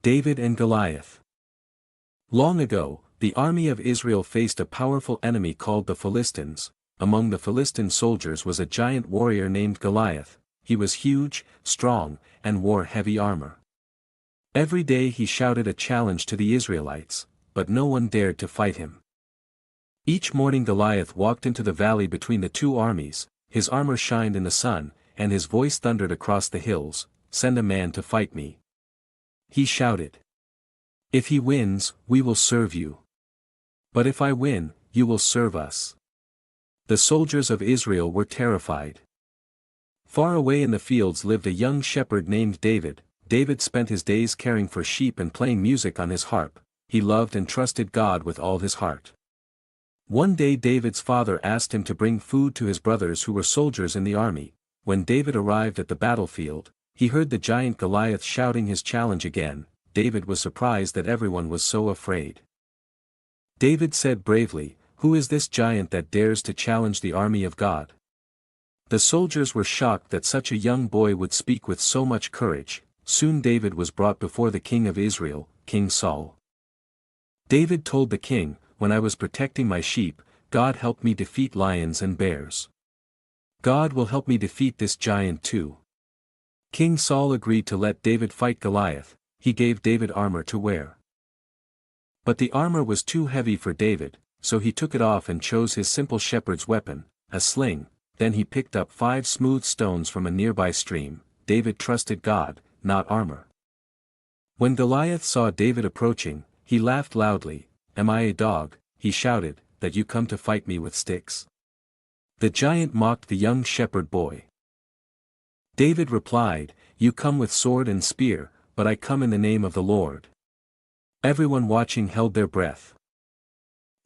David and Goliath. Long ago, the army of Israel faced a powerful enemy called the Philistines. Among the Philistine soldiers was a giant warrior named Goliath. He was huge, strong, and wore heavy armor. Every day he shouted a challenge to the Israelites, but no one dared to fight him. Each morning Goliath walked into the valley between the two armies, his armor shined in the sun, and his voice thundered across the hills, "Send a man to fight me." He shouted. "If he wins, we will serve you. But if I win, you will serve us." The soldiers of Israel were terrified. Far away in the fields lived a young shepherd named David. David spent his days caring for sheep and playing music on his harp. He loved and trusted God with all his heart. One day David's father asked him to bring food to his brothers who were soldiers in the army. When David arrived at the battlefield, he heard the giant Goliath shouting his challenge again. David was surprised that everyone was so afraid. David said bravely, "Who is this giant that dares to challenge the army of God?" The soldiers were shocked that such a young boy would speak with so much courage. Soon David was brought before the king of Israel, King Saul. David told the king, "When I was protecting my sheep, God helped me defeat lions and bears. God will help me defeat this giant too." King Saul agreed to let David fight Goliath. He gave David armor to wear. But the armor was too heavy for David, so he took it off and chose his simple shepherd's weapon, a sling. Then he picked up 5 smooth stones from a nearby stream. David trusted God, not armor. When Goliath saw David approaching, he laughed loudly. "Am I a dog," he shouted, "that you come to fight me with sticks?" The giant mocked the young shepherd boy. David replied, "You come with sword and spear, but I come in the name of the Lord." Everyone watching held their breath.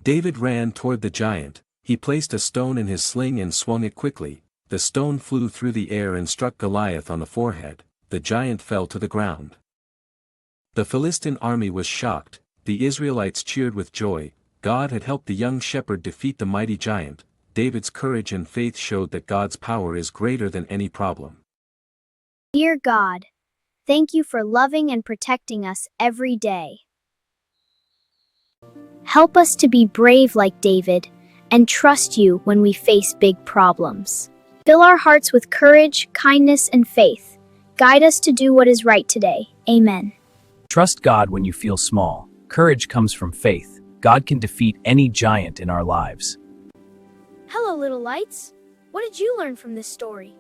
David ran toward the giant. He placed a stone in his sling and swung it quickly. The stone flew through the air and struck Goliath on the forehead. The giant fell to the ground. The Philistine army was shocked. The Israelites cheered with joy. God had helped the young shepherd defeat the mighty giant. David's courage and faith showed that God's power is greater than any problem. Dear God, thank you for loving and protecting us every day. Help us to be brave like David, and trust you when we face big problems. Fill our hearts with courage, kindness, and faith. Guide us to do what is right today. Amen. Trust God when you feel small. Courage comes from faith. God can defeat any giant in our lives. Hello, little lights. What did you learn from this story?